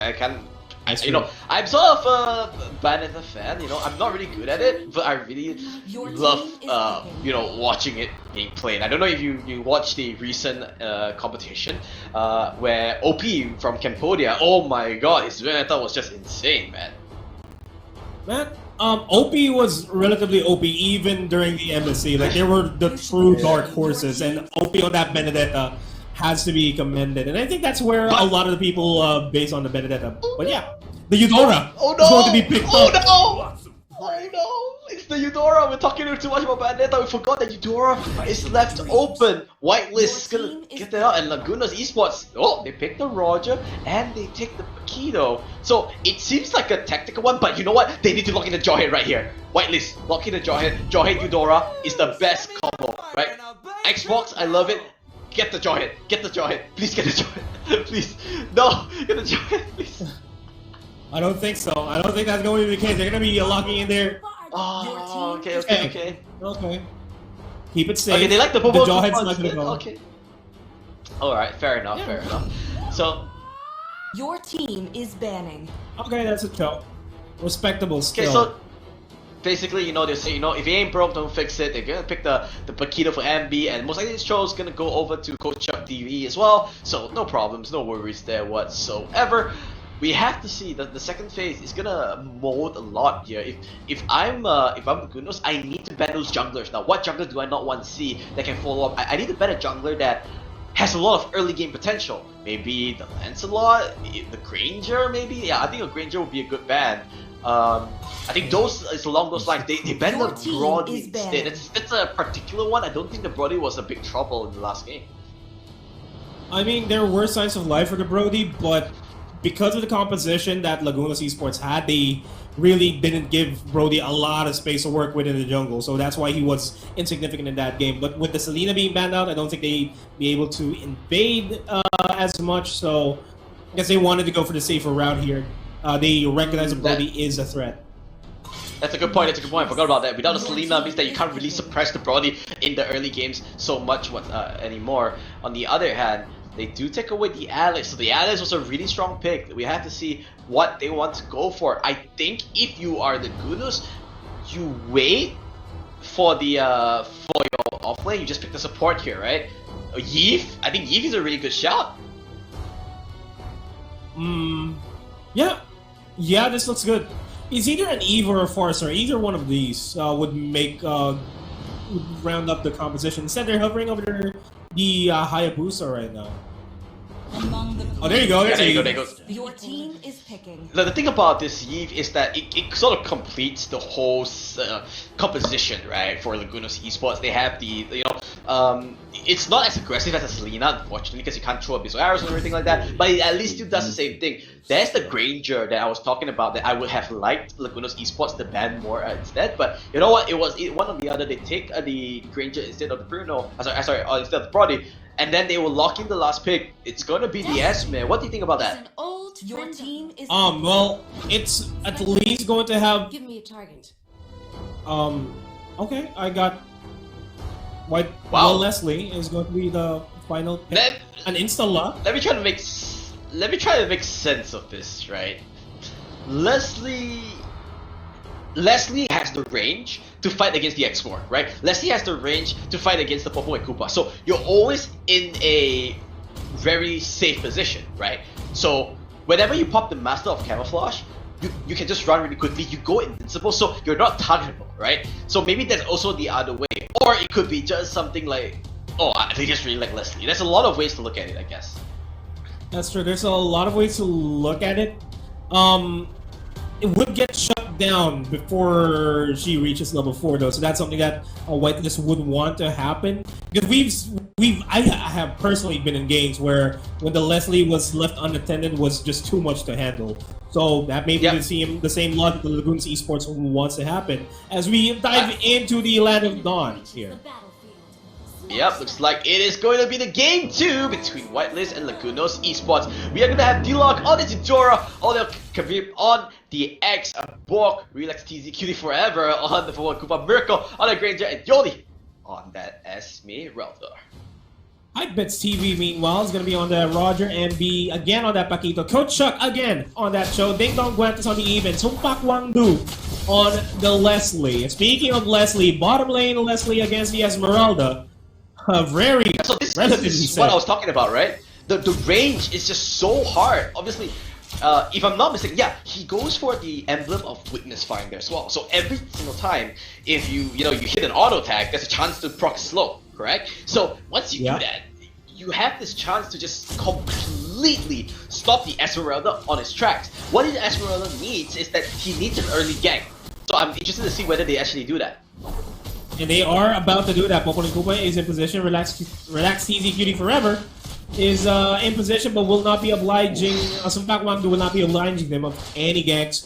I can, I'm sort of a Bayonetta fan. I'm not really good at it, but I really love, watching it being played. I don't know if you watched the recent competition, where OP from Cambodia. Oh my God, his Bayonetta was just insane, man. OP was relatively OP even during the MSC. Like, they were the true dark horses, and OP on that Benedetta has to be commended. And I think that's where a lot of the people base on the Benedetta. But yeah, the Eudora is going to be picked up. Oh no! It's the Eudora. We're talking too much about Bayonetta. We forgot that Eudora is left open. Whitelist is gonna get that out, and LAGUNOS Esports. They pick the Roger and they take the Paquito. So it seems like a tactical one, but you know what? They need to lock in the Jawhead right here. Whitelist, lock in the Jawhead. Jawhead Eudora is the best combo, right? Xbox, I love it. Get the Jawhead. Get the Jawhead. Please get the Jawhead. Please. No, get the Jawhead, please. I don't think so. I don't think that's going to be the case. They're going to be locking in there. Oh, okay. Keep it safe. Okay, they like the Popo. The Jawhead's not going to go. Okay. Alright, fair enough, fair enough. So... Your team is banning. Okay, that's a choke. Respectable still. Okay, so... Basically, they say, if it ain't broke, don't fix it. They're gonna pick the Paquito for MB, and most likely this show is gonna go over to Coach Chuck TV as well. So no problems, no worries there whatsoever. We have to see that the second phase is gonna mold a lot here. If I'm LAGUNOS, I need to ban those junglers. Now, what jungler do I not want to see that can follow up? I need to ban a jungler that has a lot of early game potential. Maybe the Lancelot, the Granger, maybe. Yeah, I think a Granger would be a good ban. I think those is along those lines. They ban the Brody instead. It's a particular one. I don't think the Brody was a big trouble in the last game. I mean, there were signs of life for the Brody, but because of the composition that LAGUNOS Esports had, they really didn't give Brody a lot of space to work with in the jungle. So that's why he was insignificant in that game. But with the Selena being banned out, I don't think they'd be able to invade as much. So I guess they wanted to go for the safer route here. They recognize that Brody is a threat. That's a good point. I forgot about that. Without a Selena means that you can't really suppress the Brody in the early games so much anymore. On the other hand, they do take away the Alex. So the Alex was a really strong pick. We have to see what they want to go for. I think if you are the LAGUNOS, you wait for the for your offlane. You just pick the support here, right? Yeef. I think Yeef is a really good shout. Yeah, this looks good. It's either an Eve or a Farser. Either one of these would make would round up the composition. Instead, they're hovering over the Hayabusa right now. Oh, there you go. Yeah, there you go. Your team is picking. The thing about this Eve is that it sort of completes the whole composition, right? For LAGUNOS Esports, they have it's not as aggressive as a Selena, unfortunately, because you can't throw abyssal arrows and everything like that. But it at least still does the same thing. There's the Granger that I was talking about that I would have liked LAGUNOS Esports to ban more instead. But you know what? It was one or the other. They take the Granger instead of the Bruno. Instead of the Brody. And then they will lock in the last pick. It's gonna be the S-Man. What do you think about that? Your team is well, it's at least going to have. Give me a target. Okay, I got. Wow. Well, Leslie is going to be the final pick. An insta-lock. Let me try to make sense of this, right? Leslie has the range to fight against the X4, right? Leslie has the range to fight against the Popo and Koopa. So you're always in a very safe position, right? So whenever you pop the Master of Camouflage, you can just run really quickly. You go invincible, so you're not targetable, right? So maybe there's also the other way. Or it could be just something like, they just really like Leslie. There's a lot of ways to look at it, I guess. That's true. There's a lot of ways to look at it. It would get shut down before she reaches level 4, though. So that's something that a Whitelist would want to happen. Because I have personally been in games where when the Leslie was left unattended was just too much to handle. So that may be the same logic the LAGUNOS Esports wants to happen as we dive into the Land of Dawn here. Yep, looks like it is going to be the game 2 between Whitelist and LAGUNOS Esports. We are going to have D-Lock on the Tidora, Oleo Khabib on the X, Bork, Relax TZ Cutie Forever on the Forward Koopa, Miracle on the Granger, and Yoli on that Esmeralda. HYPEBIT TV, meanwhile, is going to be on the Roger MB again on that Paquito. Coach Chuck again on that show. Ding Dong Guantes on the even. Sumpak Wangdu on the Leslie. Speaking of Leslie, bottom lane Leslie against the Esmeralda. Very So this relatively is safe. what I was talking about, right? The range is just so hard. Obviously, if I'm not mistaken, yeah, he goes for the emblem of witness finder as well. So every single time, if you hit an auto tag, there's a chance to proc slow, correct? So once you do that, you have this chance to just completely stop the Esmeralda on its tracks. What the Esmeralda needs is that he needs an early gank. So I'm interested to see whether they actually do that. And they are about to do that. Popolin Kupa is in position. Relax TZ Cutie Forever is in position, but will not be obliging. Sumpak Wangdu will not be obliging them of any ganks.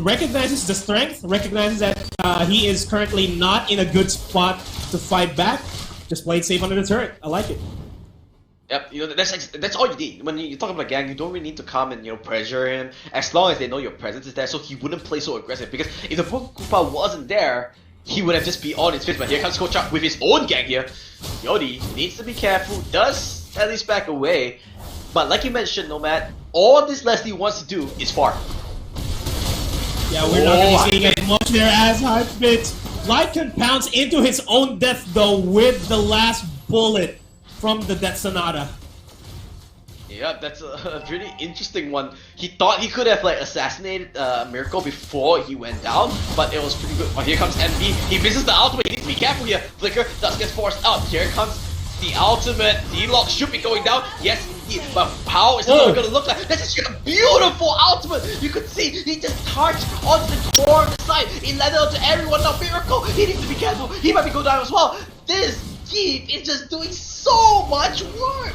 Recognizes the strength. Recognizes that he is currently not in a good spot to fight back. Just play it safe under the turret. I like it. Yep, that's all you need. When you talk about a gang, you don't really need to come and pressure him. As long as they know your presence is there, so he wouldn't play so aggressive. Because if the Kupa wasn't there, he would have just be on his face. But here comes Coach Chuck with his own gang here. Yodi needs to be careful. Does at least back away. But like you mentioned, Nomad, all this Leslie wants to do is farm. Yeah, we're not going to be seeing as much there as HYPEBIT. Lycan pounds into his own death though with the last bullet from the Death Sonata. Yeah, that's a really interesting one. He thought he could have assassinated Miracle before he went down, but it was pretty good. But here comes MB. He misses the ultimate. He needs to be careful here. Flicker does get forced out. Here comes the ultimate. D-Lock should be going down. Yes, indeed. But how is it going to look like? That's just a beautiful ultimate. You could see he just touched onto the core of the side. He landed onto everyone. Now Miracle, he needs to be careful. He might be going down as well. This Keep is just doing so much work.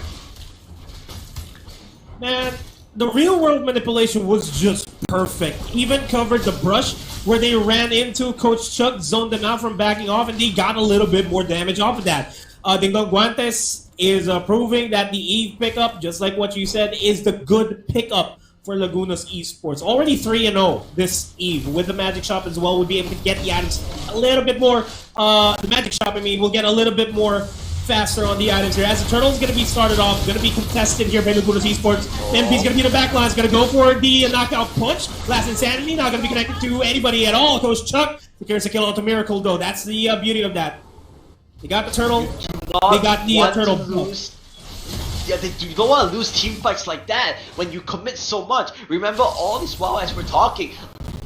Man, the real world manipulation was just perfect. Even covered the brush where they ran into Coach Chuck, zoned them out from backing off, and they got a little bit more damage off of that. Ding Dong Guantes is proving that the Eve pickup, just like what you said, is the good pickup for Lagunos Esports. Already 3-0 this Eve. With the Magic Shop as well, we'll be able to get the items a little bit more. The Magic Shop, I mean, we'll get a little bit more faster on the items here. As the Turtle's going to be started off, going to be contested here by Lagunos Esports. MP's going to be the back line, is going to go for the knockout punch. Last Insanity, not going to be connected to anybody at all. Coach Chuck secures a kill onto Miracle, though. That's the beauty of that. They got the Turtle. They got the Turtle. Yeah, you don't want to lose team fights like that when you commit so much. Remember all these while as we're talking,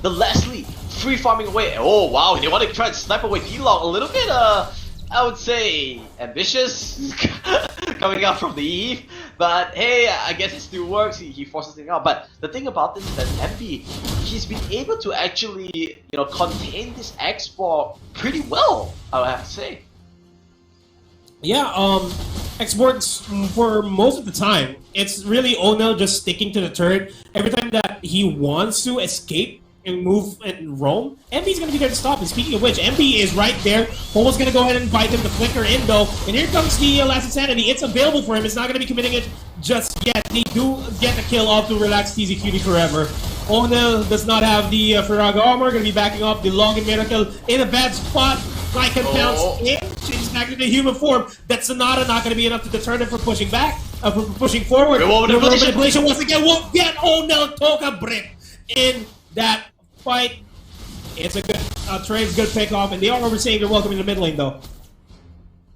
the Leslie free farming away. Oh wow, they want to try to snipe away D-Long. A little bit I would say ambitious coming out from the Eve, but hey, I guess it still works. He forces things out. But the thing about this is that MP, he's been able to actually contain this export pretty well, I would have to say. Yeah, exports for most of the time, it's really Onel just sticking to the turret. Every time that he wants to escape and move and roam, MB's gonna be there to stop him. Speaking of which, MB is right there. Almost gonna go ahead and invite him to flicker in though. And here comes the Last Insanity. It's available for him. It's not gonna be committing it just yet. They do get the kill off to relax TZ Cutie Forever. Onel does not have the Firaga armor. Gonna be backing up the Long and Miracle in a bad spot. Lycan pounds in, changes back to the human form. That Sonata not going to be enough to deter them from pushing back, from pushing forward. The manipulation once again won't get Onel Toka Brick in that fight. It's a good trade's good pick off, and they are overseeing their welcome in the mid lane though.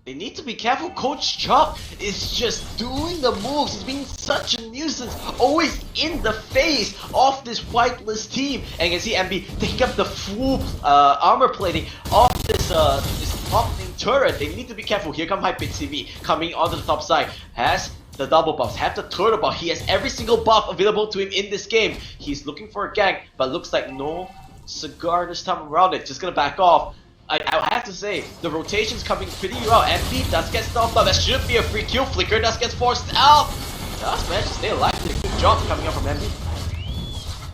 They need to be careful. Coach Chuck is just doing the moves. He's being such a nuisance, always in the face of this whitelist team. And you can see MB taking up the full armor plating of this top lane turret. They need to be careful. Here come HYPEBIT TV coming onto the top side. Has the double buffs, have the turtle buff. He has every single buff available to him in this game. He's looking for a gank, but looks like no cigar this time around. It just gonna back off. I have to say, the rotation's coming pretty well. MP does get stopped up. That should be a free kill. Flicker does get forced out. Does manage to stay alive. Good job coming up from MP.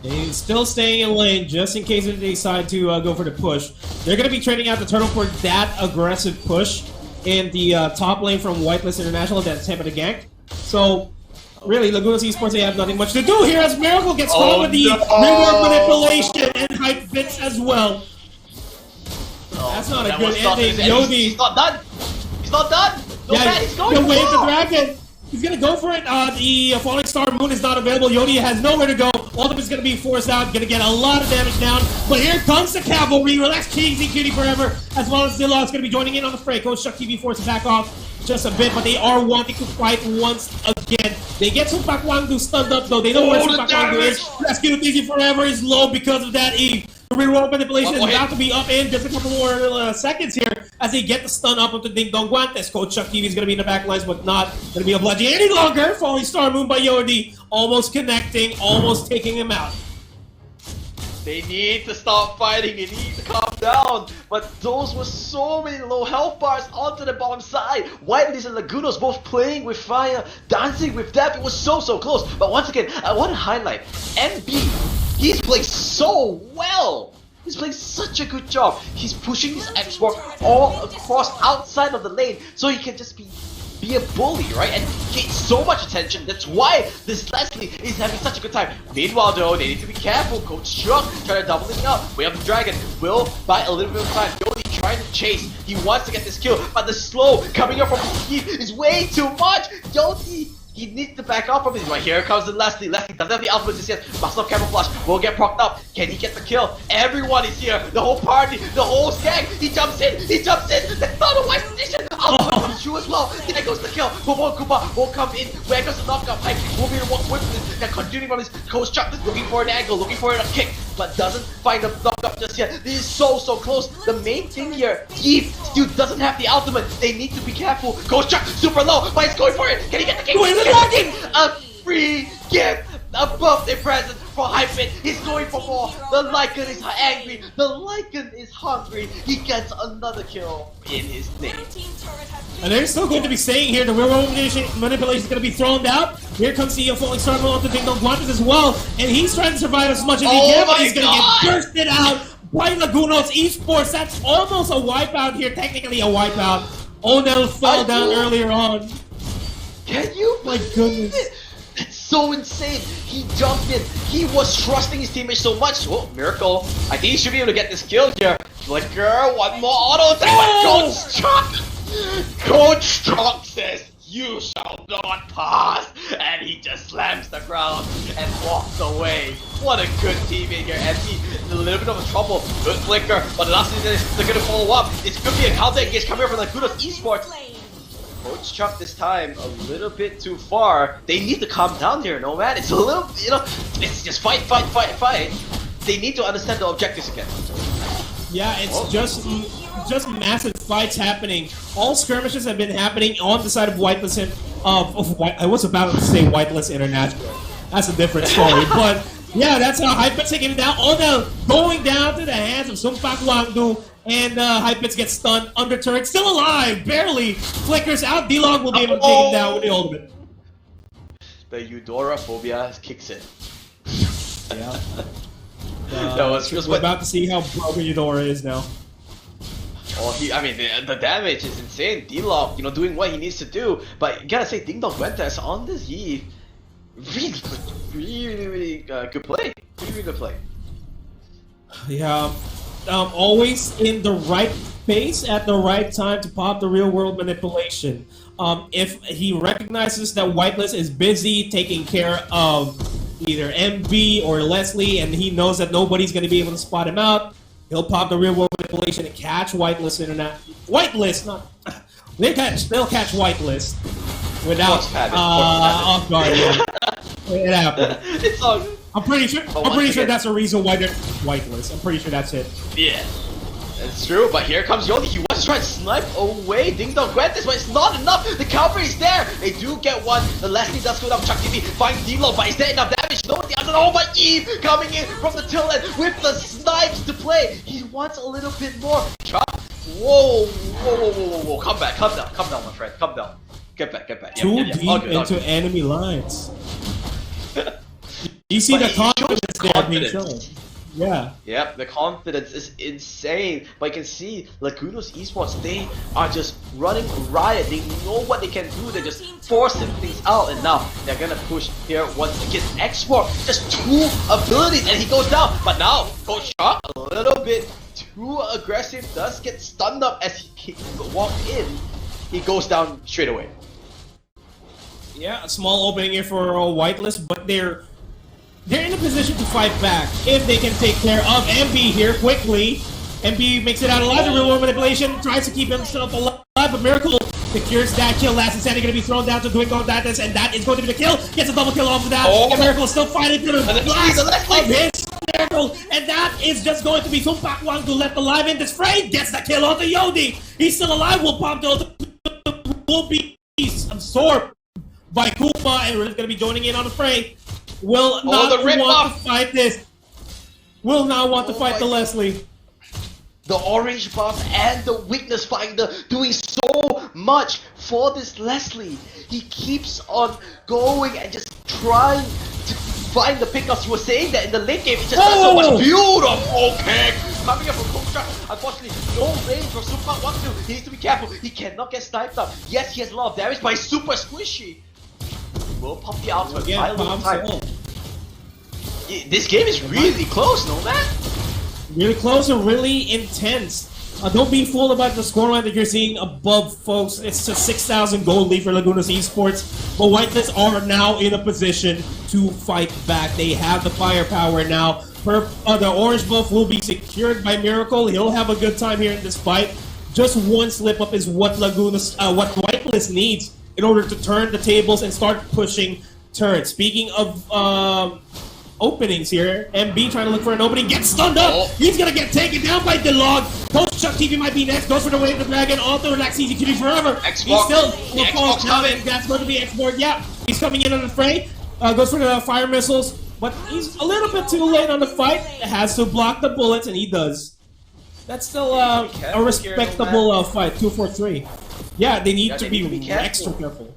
They're still staying in lane just in case they decide to go for the push. They're going to be trading out the Turtle for that aggressive push in the top lane from Whitelist International. That's him at the gank. So, really, Lagunos Esports, they have nothing much to do here as Miracle gets caught with the reward manipulation and HYPEBIT as well. That's not a good ending. Yodi. He's not done. He's not done. man, he's going the for wave the more. dragon. He's gonna go for it. The Falling Star Moon is not available. Yodi has nowhere to go. Ultimate's gonna be forced out. Gonna get a lot of damage down. But here comes the cavalry. Relax, Cheesy Cutie forever. As well as Zilla is gonna be joining in on the fray. Coach Chuck TV forced to back off just a bit, but they are wanting to fight once again. They get Supak Wangdu stunned up though. They know where Supak Wangdu is. Rescue Easy forever is low because of that Eve. The reroll manipulation is about to be up in just a couple more seconds here as they get the stun up onto Ding Dong Guantes. Coach Chuck TV is going to be in the back lines, but not going to be obliging any longer. Falling Star Moon by Yodi, almost connecting, almost taking him out. They need to stop fighting, they need to calm down. But those were so many low health bars onto the bottom side. Whitelist and LAGUNOS both playing with fire, dancing with death. It was so close. But once again, I want to highlight MB. He's playing so well. He's playing such a good job. He's pushing his export all across outside of the lane so he can just be a bully, right? And get so much attention. That's why this Leslie is having such a good time. Meanwhile though, they need to be careful. Coach Chuck trying to double it up. Way up the dragon will buy a little bit of time. Yodi trying to chase. He wants to get this kill, but the slow coming up from his team is way too much. Yodi, he needs to back off from it. Right, here comes the Leslie. Leslie doesn't have the ultimate just yet. Must not camouflage. Will get procced up. Can he get the kill? Everyone is here. The whole party. The whole gang. He jumps in. He jumps in. That's not a wise position. Ultimate comes through as well. There goes the kill. Bobo Kuba won't come in. Where goes the knockout? Hype will be the one with this. They're continuing on his Coach Chuck is looking for an angle. Looking for a kick. But doesn't find the knockup just yet. This is so close. The main thing here, Eve still doesn't have the ultimate. They need to be careful. Coach Chuck super low, but he's going for it. Can he get the kick? A free gift, a birthday present for HYPEBIT. He's going for more. The Lycan is angry. The Lycan is hungry. He gets another kill in his name. And they're still going to be staying here. The real manipulation is going to be thrown out. Here comes the Falling Star Moon onto Ding Dong Guantes as well. And he's trying to survive as much as he can, but he's going to get bursted out by LAGUNOS Esports. That's almost a wipeout here. Technically a wipeout. Onel fell down earlier on. Can you? My goodness. That's so insane. He jumped in. He was trusting his teammates so much. Oh, miracle. I think he should be able to get this kill here. Flicker, one more auto attack. Oh! Coach Chuck! Coach Chuck says, "You shall not pass." And he just slams the ground and walks away. What a good teammate here. MP in a little bit of a trouble. Good flicker. But the last thing is they're going to follow up. It's going to be a counter engage coming up from LAGUNOS Esports. Coach Chuck this time a little bit too far. They need to calm down here, no man. It's a little, it's just fight. They need to understand the objectives again. Yeah, it's just massive fights happening. All skirmishes have been happening on the side of Whitelist. I was about to say Whitelist International. That's a different story, but yeah, that's how HYPEBIT's taking it down. Onel going down to the hands of Supak Wangdu. And HYPEBIT gets stunned under turret, still alive, barely flickers out. D-Log will be able to take him down with the ultimate. The Eudora phobia kicks in. Yeah. We're about to see how broken Eudora is now. Oh, the damage is insane. D-Log, doing what he needs to do. But you gotta say, Ding Dong Guantes on this Eve, really good play. Really good play. Yeah. Always in the right space at the right time to pop the real world manipulation. If he recognizes that Whitelist is busy taking care of either MB or Leslie and he knows that nobody's going to be able to spot him out, he'll pop the real world manipulation and catch Whitelist they'll catch Whitelist without off guard. Yeah. It happened. It's all good. I'm pretty sure that's the reason why they're Whitelist. I'm pretty sure that's it. Yeah, that's true. But here comes Yodi. He wants to try and snipe away Ding Dong Guantes, but it's not enough. The cover is there. They do get one. The Leslie does go down. Chuck TV finds D-Lo, but is there enough damage? No, the other. Oh, but Eve coming in from the tail end with the snipes to play. He wants a little bit more. Chuck. Whoa. Come back, my friend. Come down. Get back. Too deep into enemy lines. You see the confidence there being shown. Yeah. Yep, the confidence is insane. But you can see LAGUNOS Esports, they are just running riot. They know what they can do. They're just forcing things out. And now they're gonna push here once again. Export, just 2 abilities, and he goes down. But now, Coach Chuck, a little bit too aggressive, does get stunned up as he walks in. he goes down straight away. Yeah, a small opening here for Whitelist, but they're in a position to fight back if they can take care of MB here quickly. MB makes it out alive. The real world manipulation tries to keep himself alive, but Miracle secures that kill. Last Insanity going to be thrown down to Dwingo Dantas, and that is going to be the kill. Gets a double kill off of that. And Miracle is still fighting through the blast of his Miracle, and that is just going to be Sumpak Wang to left alive in this fray. Gets the kill onto Yodi. He's still alive. Will pop will be absorbed by Kuma, and we're going to be joining in on the fray. Will not want to fight this. Will not want to fight the Leslie. The orange buff and the weakness finder doing so much for this Leslie. He keeps on going and just trying to find the pickups. You were saying that in the late game, it just does so much beautiful kick coming up from Kocha. Unfortunately, no range for Super Wang. He needs to be careful. He cannot get sniped up. Yes, he has a lot of damage, but he's super squishy. Will pop the ultimate time. This game is really close, no man? Really close and really intense. Don't be fooled about the scoreline that you're seeing above, folks. It's just 6,000 gold lead for LAGUNOS Esports. But Whitelist are now in a position to fight back. They have the firepower now. The orange buff will be secured by Miracle. He'll have a good time here in this fight. Just one slip up is what what Whitelist needs in order to turn the tables and start pushing turrets. Speaking of openings here, MB trying to look for an opening, gets stunned up. He's gonna get taken down by DeLog. Coach Chuck TV might be next. Goes for the Wave of the Dragon. Auto relax easy QD forever. He's still falls down, and that's going to be X-Board. Yeah, he's coming in on the fray. Goes for the fire missiles, but he's a little bit too late on the fight. Has to block the bullets, and he does. That's still a respectable fight. 2-4-3. Yeah, they need to be extra careful.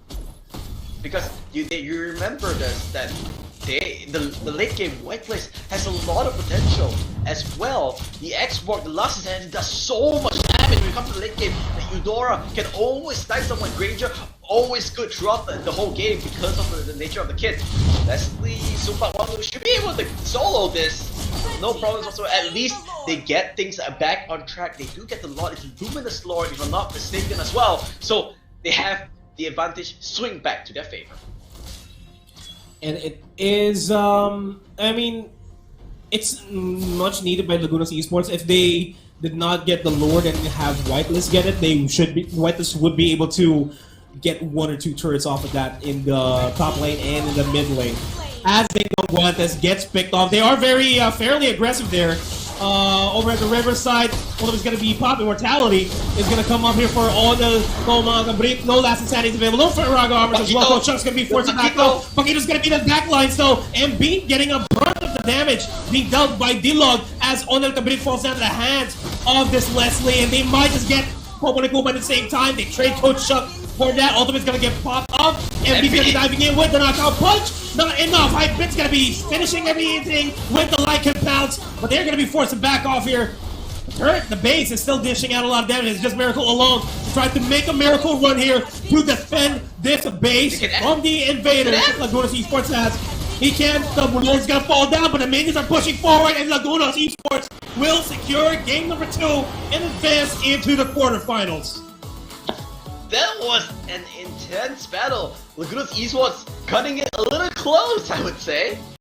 Because you remember that the late game Whitelist has a lot of potential as well. The X-Borg, the last Insanity does so much damage when it comes to the late game. The Eudora can always snipe someone. Granger always good throughout the whole game because of the nature of the kit. Leslie Super Wang should be able to solo this. No problems whatsoever. At least they get things back on track. They do get the Lord. It's Luminous Lord, if I'm not mistaken, as well. So they have the advantage swing back to their favor. And it is, I mean, it's much needed by LAGUNOS Esports. If they did not get the Lord and have Whitelist get it, Whitelist would be able to get 1 or 2 turrets off of that in the top lane and in the mid lane. As they know, Whitelist gets picked off. They are very fairly aggressive there. Over at the riverside, one of them is going to be Pop Immortality. Is going to come up here for all the no last insanity is available. No Ferraga armors as well. Chuck's going to be forced to back though. Paquito's going to be the backline still. MB getting a brunt of the damage being dealt by D-Log as Onel Cabrit falls down to the hands of this Leslie. And they might just get Poponiko at the same time. They trade Coach Chuck for that. Ultimate's going to get popped up. MB's going to be diving in with the knockout punch. Not enough. HYPEBIT's going to be finishing everything with the Lycan pounce, but they're going to be forced to back off here. The base is still dishing out a lot of damage. It's just Miracle alone to try to make a miracle run here to defend this base from the invaders that LAGUNOS Esports has. He can't. The Lord's going to fall down, but the minions are pushing forward, and LAGUNOS Esports will secure game number 2 and advance into the quarterfinals. That was an intense battle. LAGUNOS Esports cutting it a little close, I would say.